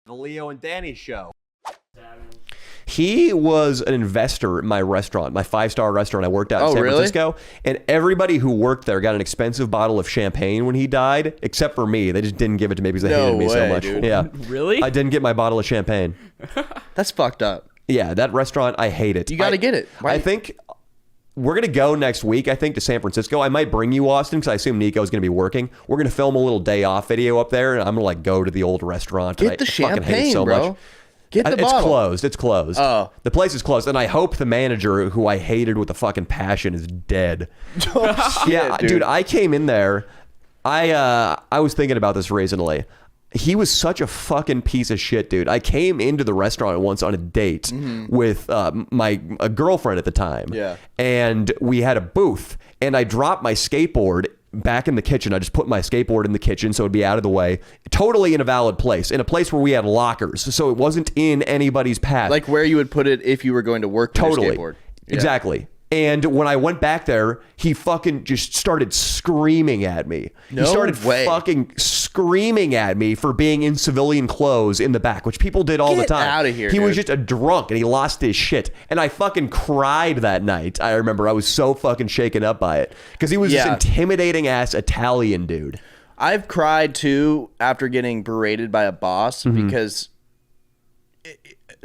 The Leo and Danny Show. He was an investor in my restaurant, my 5-star restaurant I worked at in San Francisco. And everybody who worked there got an expensive bottle of champagne when he died, except for me. They just didn't give it to me because they hated me so much. Dude. Yeah. Really? I didn't get my bottle of champagne. That's fucked up. Yeah, that restaurant, I hate it. You got to get it. I think we're going to go next week, I think, to San Francisco. I might bring you, Austin, because I assume Nico's going to be working. We're going to film a little day off video up there, and I'm going to like go to the old restaurant. Get the champagne, bro. Get the bottle. It's closed. It's closed. Oh. The place is closed, and I hope the manager, who I hated with a fucking passion, is dead. Oh, shit, yeah, dude, I came in there. I was thinking about this recently. He was such a fucking piece of shit, dude. I came into the restaurant once on a date with my girlfriend at the time. Yeah. And we had a booth, and I dropped my skateboard back in the kitchen. I just put my skateboard in the kitchen so it'd be out of the way. Totally in a valid place. In a place where we had lockers. So it wasn't in anybody's path. Like where you would put it if you were going to work with your skateboard. Yeah. Exactly. And when I went back there, he fucking just started screaming at me. No he started way. fucking screaming at me for being in civilian clothes in the back, which people did all the time. Get out of here, He dude. was just a drunk and he lost his shit. And I fucking cried that night. I remember I was so fucking shaken up by it because he was this intimidating ass Italian dude. I've cried too after getting berated by a boss because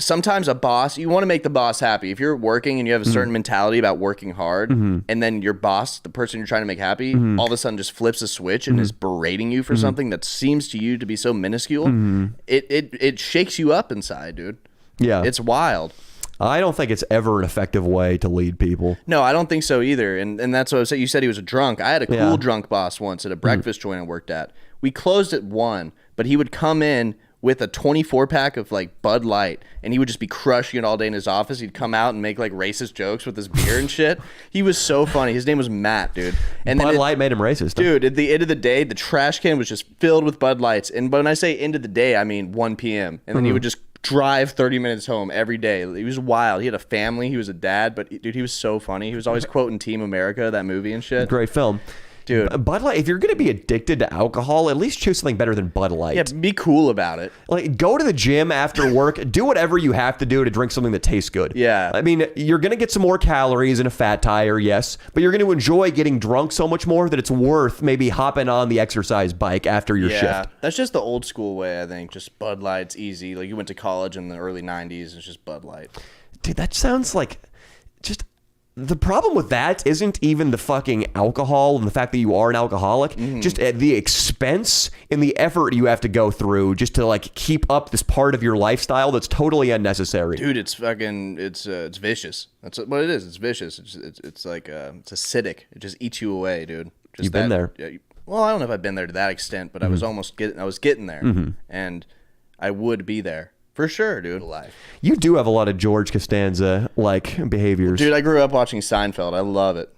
sometimes a boss, you want to make the boss happy. If you're working and you have a certain mentality about working hard, and then your boss, the person you're trying to make happy, all of a sudden just flips a switch and is berating you for something that seems to you to be so minuscule, it shakes you up inside, dude. Yeah. It's wild. I don't think it's ever an effective way to lead people. No, I don't think so either. And that's what I was saying. You said he was a drunk. I had a cool drunk boss once at a breakfast joint I worked at. We closed at 1, but he would come in with a 24-pack of like Bud Light, and he would just be crushing it all day in his office. He'd come out and make like racist jokes with his beer and shit. He was so funny. His name was Matt, dude. And Bud Light made him racist. Dude, at the end of the day, the trash can was just filled with Bud Lights. And when I say end of the day, I mean 1 p.m. And then he would just drive 30 minutes home every day. He was wild. He had a family. He was a dad, but dude, he was so funny. He was always quoting Team America, that movie and shit. Great film. Dude. Bud Light, if you're going to be addicted to alcohol, at least choose something better than Bud Light. Yeah, be cool about it. Like, go to the gym after work. Do whatever you have to do to drink something that tastes good. Yeah. I mean, you're going to get some more calories in a fat tire, yes, but you're going to enjoy getting drunk so much more that it's worth maybe hopping on the exercise bike after your shift. That's just the old school way, I think. Just Bud Light's easy. Like, you went to college in the early 90s. It's just Bud Light. Dude, that sounds like just... The problem with that isn't even the fucking alcohol and the fact that you are an alcoholic, just the expense and the effort you have to go through just to like keep up this part of your lifestyle that's totally unnecessary. Dude, it's fucking, it's vicious. That's what it is. It's vicious. It's like, it's acidic. It just eats you away, dude. Just You've been there. Yeah, well, I don't know if I've been there to that extent, but I was getting there, and I would be there. For sure, dude. Alive. You do have a lot of George Costanza-like behaviors. Dude, I grew up watching Seinfeld. I love it.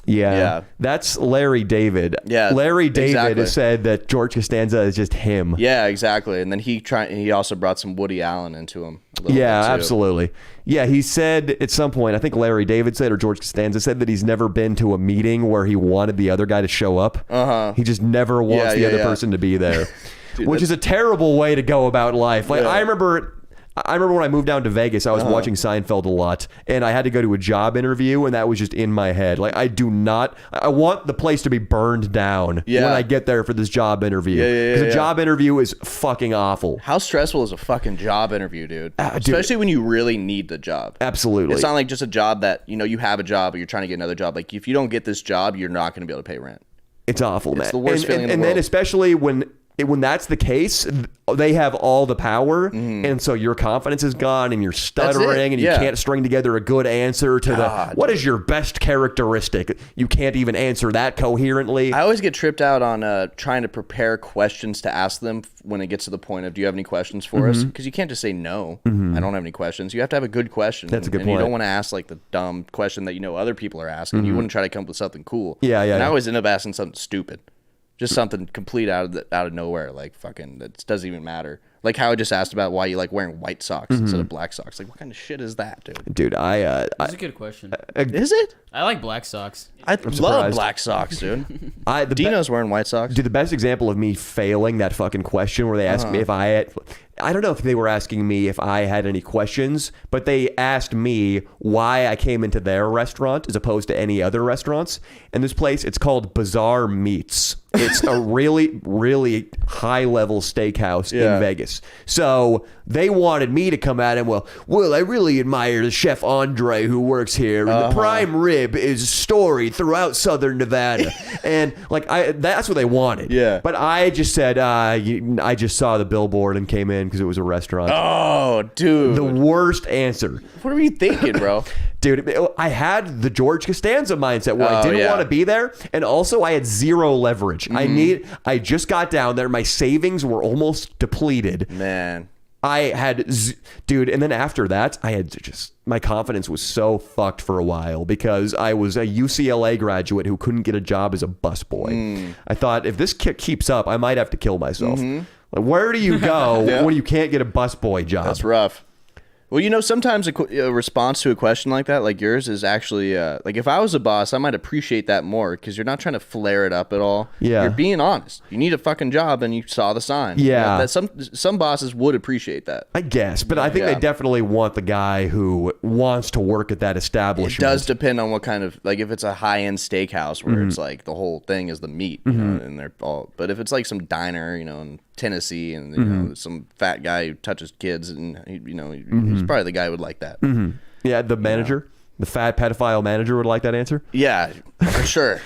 Yeah. That's Larry David. Yeah, Larry David exactly. has said that George Costanza is just him. Yeah, exactly. And then he also brought some Woody Allen into him. A little bit, too. Absolutely. Yeah, he said at some point, I think Larry David said or George Costanza said that he's never been to a meeting where he wanted the other guy to show up. He just never wants the other person to be there. Dude, which is a terrible way to go about life. Like I remember when I moved down to Vegas, I was watching Seinfeld a lot, and I had to go to a job interview, and that was just in my head. Like, I want the place to be burned down when I get there for this job interview. Because a job interview is fucking awful. How stressful is a fucking job interview, dude? Especially when you really need the job. Absolutely. It's not like just a job that, you have a job, but you're trying to get another job. Like, if you don't get this job, you're not going to be able to pay rent. It's awful, man. It's the worst feeling in the world. And then especially when that's the case, they have all the power, and so your confidence is gone, and you're stuttering, and you can't string together a good answer to what is your best characteristic? You can't even answer that coherently. I always get tripped out on trying to prepare questions to ask them when it gets to the point of, do you have any questions for us? Because you can't just say no, I don't have any questions. You have to have a good question. That's a good point. And you don't want to ask like the dumb question that other people are asking. You want to try to come up with something cool. Yeah. And I always end up asking something stupid. Just something complete out of nowhere, like fucking that doesn't even matter. Like how I just asked about why you like wearing white socks instead of black socks. Like what kind of shit is that, dude? Dude, That's a good question. Is it? I like black socks. I love black socks, dude. Dino's wearing white socks. Dude, the best example of me failing that fucking question where they asked me if I don't know if they were asking me if I had any questions, but they asked me why I came into their restaurant as opposed to any other restaurants. And this place, it's called Bizarre Meats. It's a really, really high-level steakhouse in Vegas. So they wanted me to come at him, well, I really admire the Chef Andre who works here. And the prime rib is storied throughout southern Nevada. And like that's what they wanted. Yeah. But I just said, I just saw the billboard and came in because it was a restaurant. Oh, dude. The worst answer. What were you thinking, bro? Dude, I had the George Costanza mindset where I didn't want to be there, and also I had zero leverage. I just got down there. My savings were almost depleted. Man. I had, dude, and then after that, I had just, my confidence was so fucked for a while because I was a UCLA graduate who couldn't get a job as a busboy. I thought, if this keeps up, I might have to kill myself. Like, where do you go when you can't get a busboy job? That's rough. Well, sometimes a response to a question like that, like yours, is actually like if I was a boss, I might appreciate that more because you're not trying to flare it up at all. Yeah, you're being honest. You need a fucking job, and you saw the sign. Yeah, that some bosses would appreciate that. I guess, but I think they definitely want the guy who wants to work at that establishment. It does depend on what kind of, like if it's a high end steakhouse where it's like the whole thing is the meat, you know, and they're all. But if it's like some diner, in Tennessee, and you know some fat guy who touches kids, and he's probably the guy who would like that. Yeah, the manager, the fat pedophile manager would like that answer. Yeah, for sure.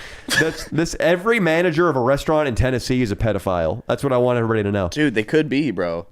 Every manager of a restaurant in Tennessee is a pedophile. That's what I want everybody to know. Dude, they could be, bro.